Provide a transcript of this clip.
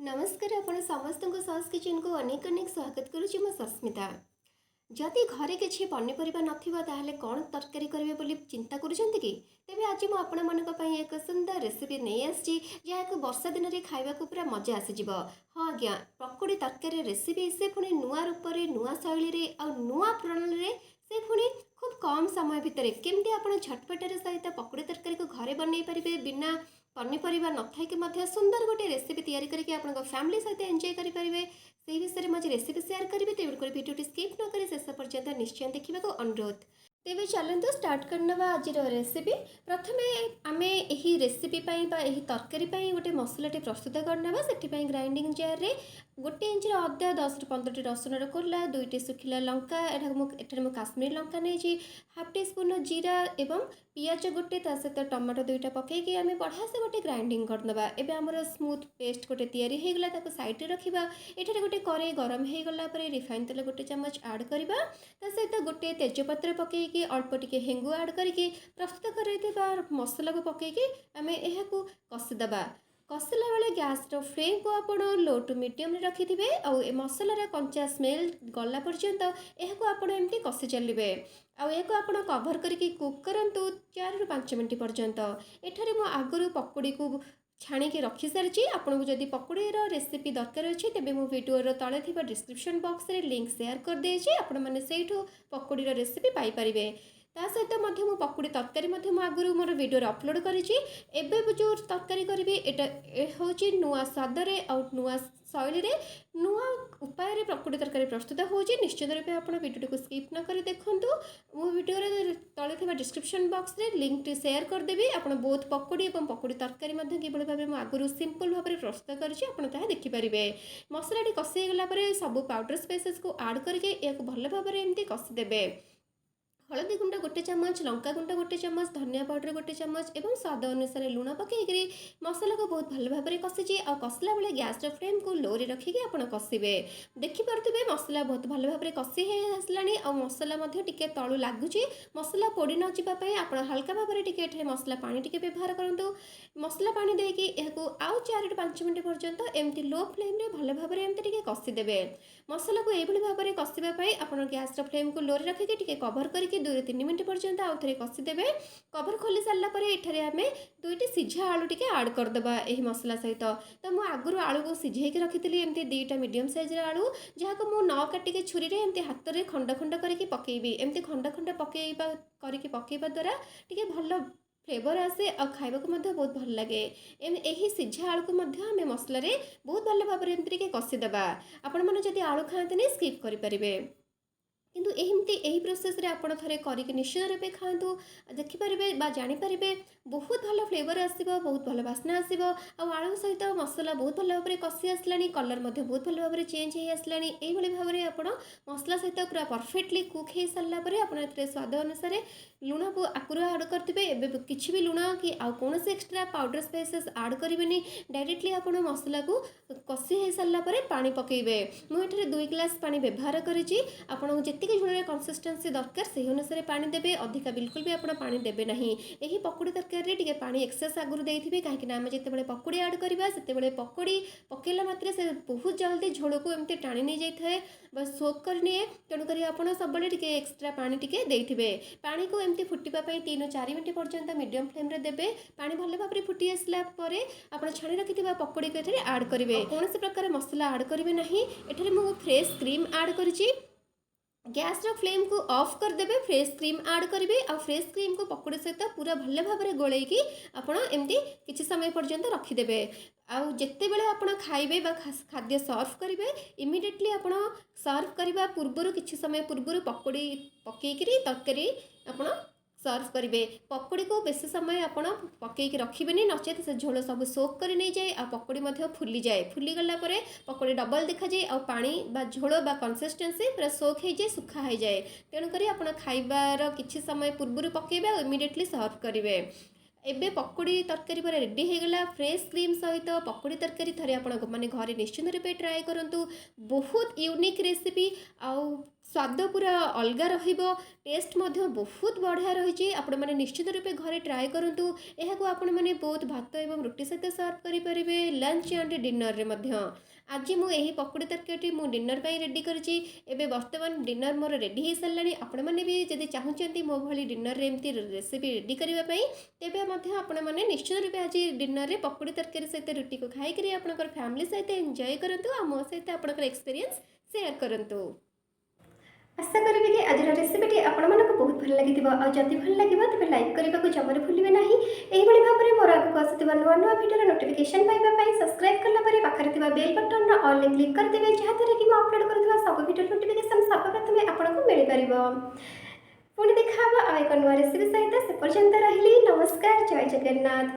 नमस्कार आपण समस्त सास किचन को अनेक अनेक स्वागत करुच्ची मो सस्मिता। जदि घरे किसी पनीपरिया नथिबा ताहले कौन तरकारी करेंगे बोली चिंता करुछंती कि तेबे आज मु आपण मानक पई एक सुंदर रेसिपी नहीं आछि जहाँ वर्षा दिन में खाइबा को पूरा मजा आसीजिवो। हाँ आज्ञा, पकोड़ी तरकारी रेसिपी से पुणी नुआ रूप से नुआ शैली रे आ नुआ प्रणाली रे से पुणी खूब कम समय भितर केमती आपण झटपटर सहित पकोड़ी तरकारी को घरे बनई पारिबे बिना पनीपरिया नथाई सुंदर गोटे रेसिपी तैयारी करके आपन फैमिली सहित एंजॉय करेंगे से विषय में आज रेसिपी शेयर करी तेणुक भिडियो स्किप न करी शेष पर्यंत निश्चय देखा अनुरोध। तेज चलते स्टार्ट करना आज रेसिपी। प्रथमे आम यही रेसिपी यही तरकारी गोटे मसलाटे प्रस्तुत करना से ग्राइंडिंग जार रे गोटे इंच अदा 10 ରୁ 15ଟି रसुण कोला 2टी सुखिला लंका एठार काश्मीर लंका नहीं हाफ टी स्पून जीरा एवं पियाज गोटे सहित टमाटो 2टा पकईकि आम बढ़िया से गोटे ग्राइंडिंग करदे। एवं आमर स्मूथ पेस्ट गोटे तैयारी हो गला साइड रे रखा। एठार गोटे कड़े गरम हो गला रिफाइन तेल गोटे चमच आड करवा सहित गोटे तेजपत्र पकईकि अल्प टिके हेंगु आड करके प्रस्तुत कर मसला को पकईकि आम यह कषिदबा। कषिला बेले गैस फ्लेम को आपण लो टू मीडियम रखिथे और मसलार कंचा स्मेल गला पर्यंत यह आपण एमती कषि चलिए और आपण कभर करके कुक करंतु 4 ରୁ 5 मिनट पर्यंत। एठारे मु आगु पकोड़ी को छाणिकी रखी सारी। आपको जदि पकोड़ीर रेसिपी दरकार अच्छे तेज मो वीडियोर तले थी डिस्क्रिप्शन बॉक्स रे लिंक शेयर कर देछि आपण माने सेठू पकोड़ीर रेसिपी पाई परिबे। ता सहित मु पकोड़ी तरकारी आगुरी मोर वीडियो अपलोड करी। जो तरकारी करी एटा हूँ नुआ स्वादे और नुआ शैली रे नुआ उपाय पकोड़ी तरकारी प्रस्तुत हो। निश्चित रूपे आप वीडियो को स्किप न कर देखूँ। मो वीडियो तले थी डिस्क्रिप्शन बॉक्स रे लिंक टी शेयर करदेवी। आप बहुत पकोड़ी और पकोड़ी तरकारी किभली भाव आगुरी सिंपल भाव में प्रस्तुत कर देखिपारे। मसलाटी कषिगला सब पाउडर स्पाइसेस को आड करके भल भाव में एमती कषिदेवे। हलदी गुंड गोटे चमच, लंका गुंड गोटे चमच, धनिया पाउडर गोटे चमच एवं स्वाद अनुसार लुण पकईकि मसला को बहुत भल भाव में कषिची। आ कषिला बेले गैस फ्लेम को लो रे रखिकी आप कषिबे। देखिपे मसला बहुत भल भाव में कषि हो आसला और मसला टिके तलू लगुच। मसला पोड़ी न जावाई आप हल्का भाव में टिके मसला पानी टिके व्यवहार करूँ। मसला पानी देकी आउ 4 ରୁ 5 मिनट पर्यंत एमती लो फ्लेम रे भल भाव में एमती टिके कषिदेवे। मसला को यही भाव में कषापी आप गैस फ्लेम को लो रे रखिकी टिके कभर करके 2 ରୁ 3 मिनट पर्यंत आउ थे कषिदेवे। कभर खोली सारा एठारे आम 2टी सिझा आलू टिके आड करदे यही मसला सहित। तो मुझे आगुरी आलू को सिझेक रखी एमती 2टा मीडियम साइज आलू जहाँ को मुझे न काटिके छुरी रे एमती हाथ में खंड खंड करके पकेबी। एमती खंड खंड पकेबा द्वारा टिके भल फ्लेवर आसे और खाइबा को बहुत भल लगे। यही सिझा आलू को आम मसला बहुत भल भाव में एमती कषिदेवा। आपण मैंने जब आलू खाते स्किप करेंगे किंतु एमती यही प्रोसेस रे आपण थरे करके निश्चित रूपे खातु देखिपारे जानीपारे बहुत भल फ्लेवर आसो बहुत भल बास्ना आसो। आलू सहित मसला बहुत भल भाव में कषि आसला कलर बहुत भल भाव में चेंज हो आसला। यही भाव में आप मसला सहित पूरा परफेक्टली कुक हो सारापर आप स्वाद अनुसार लुण को आकुर आड करेंगे। किसी भी लुण कि आउ कौन एक्सट्रा पाउडर स्पाइसेस आड करेंगे डायरेक्टली आप मसला को कषि हो सारापर पानी पकेबे। मुझे 2 ग्लास पानी व्यवहार करी। जी झोल कंसिस्टेंसी दरकार से अनुसार पानी देवे। अधिका बिल्कुल भी आप पानी देवे ना। यही पकोड़ी तरकारी टिके पानी एक्सेस आगुरी देते कहीं आम जिते पकोड़ी आड करवा से पकोड़ी पकेला मात्रे से बहुत जल्दी झोल को एमती टाणी नहीं जाए सोक कर निए। तेणुक आप सब एक्सट्रा पानी टिके देते पानी को एमती फुटापी 3 ରୁ 4 मिनट पर्यंत मीडियम फ्लेम रे देवे। पानी भल भाव में फुटी आसला आप छाणी रखि पकोड़ी को आड करेंगे। कौन प्रकार मसला आड करेंगे ना। एठारे मु फ्रेश क्रीम आड करी। गैस फ्लेम को ऑफ करदेवे। फ्रेश क्रीम आड करेंगे और फ्रेश क्रीम को पकोड़ी सहित पूरा भल भाव में गोलैकी आप किसी समय पर्यंत रखिदेवे। आउ जिते बड़े आप खाइबे खाद्य सर्व करेंगे इमिडिएटली आप सर्व करने पूर्व किसी समय पूर्व पकोड़ी पकईकि तरकारी आप सर्व करेंगे। पकोड़ी को बेसी समय आप पकईकि रखिए नचेत से झोल सब सोक कर नहीं जाए और पकोड़ी फुली जाए। फुली गला पकोड़ी डबल देखा जाए और पानी बा झोल बा कंसिस्टेंसी पूरा सोक हो जाए सुखा हो जाए। तेणुक आप खाइबार किसी समय पूर्व पकेबे और इमिडिएटली सर्व करेंगे। ଏବେ ପକୁଡ଼ି ତରକାରୀ ପୁରା ରେଡ଼ି ହେଇଗଲା। ଫ୍ରେଶ୍ କ୍ରିମ୍ ସହିତ ପକୁଡ଼ି ତରକାରୀ ଥରେ ଆପଣ ମାନେ ଘରେ ନିଶ୍ଚିନ୍ତ ରୂପେ ଟ୍ରାଏ କରନ୍ତୁ। ବହୁତ ୟୁନିକ୍ ରେସିପି, ଆଉ ସ୍ୱାଦ ପୁରା ଅଲଗା ରହିବ। ଟେଷ୍ଟ ମଧ୍ୟ ବହୁତ ବଢ଼ିଆ ରହିଛି। ଆପଣମାନେ ନିଶ୍ଚିତ ରୂପେ ଘରେ ଟ୍ରାଏ କରନ୍ତୁ। ଏହାକୁ ଆପଣମାନେ ବହୁତ ଭାତ ଏବଂ ରୁଟି ସହିତ ସର୍ଭ କରିପାରିବେ, ଲଞ୍ଚ ଆଣ୍ଡ ଡିନରରେ ମଧ୍ୟ। ଆଜି ମୁଁ ଏହି ପକୁଡ଼ି ତରକାରୀଟି ମୁଁ ଡିନର ପାଇଁ ରେଡ଼ି କରିଛି। ଏବେ ବର୍ତ୍ତମାନ ଡିନର ମୋର ରେଡ଼ି ହେଇସାରିଲାଣି। ଆପଣମାନେ ବି ଯଦି ଚାହୁଁଛନ୍ତି ମୋ ଭଳି ଡିନରରେ ଏମିତି ରେସିପି ରେଡ଼ି କରିବା ପାଇଁ, ତେବେ ମଧ୍ୟ ଆପଣମାନେ ନିଶ୍ଚିତ ରୂପେ ଆଜି ଡିନରରେ ପକୁଡ଼ି ତରକାରୀ ସହିତ ରୁଟିକୁ ଖାଇକରି ଆପଣଙ୍କର ଫ୍ୟାମିଲି ସହିତ ଏନ୍ଜୟ କରନ୍ତୁ, ଆଉ ମୋ ସହିତ ଆପଣଙ୍କର ଏକ୍ସପିରିଏନ୍ସ ସେୟାର କରନ୍ତୁ। ଆଶା କରିବି କି ଆଜିର ରେସିପିଟି ଆପଣମାନଙ୍କୁ ବହୁତ ଭଲ ଲାଗିଥିବ। ଆଉ ଯଦି ଭଲ ଲାଗିବ ତେବେ ଲାଇକ୍ କରିବାକୁ ଜମାରୁ ଭୁଲିବେ ନାହିଁ। ଏହିଭଳି ଭାବରେ ମୋର ଆଗକୁ ଆସୁଥିବା ନୂଆ ନୂଆ ଭିଡ଼ିଓର ନୋଟିଫିକେସନ୍ ପାଇବା ପାଇଁ ସବସ୍କ୍ରାଇବ୍ କଲା ପରେ ପାଖରେ ଥିବା ବେଲ୍ ବଟନ୍ର ଅଲ୍ରେ କ୍ଲିକ୍ କରିଦେବେ, ଯାହାଦ୍ୱାରା କି ମୁଁ ଅପଲୋଡ଼ କରୁଥିବା ସବୁ ଭିଡ଼ିଓ ନୋଟିଫିକେସନ୍ ସର୍ବପ୍ରଥମେ ଆପଣଙ୍କୁ ମିଳିପାରିବ। ପୁଣି ଦେଖା ହେବ ଆଉ ଏକ ନୂଆ ରେସିପି ସହିତ। ସେ ପର୍ଯ୍ୟନ୍ତ ରହିଲି, ନମସ୍କାର, ଜୟ ଜଗନ୍ନାଥ।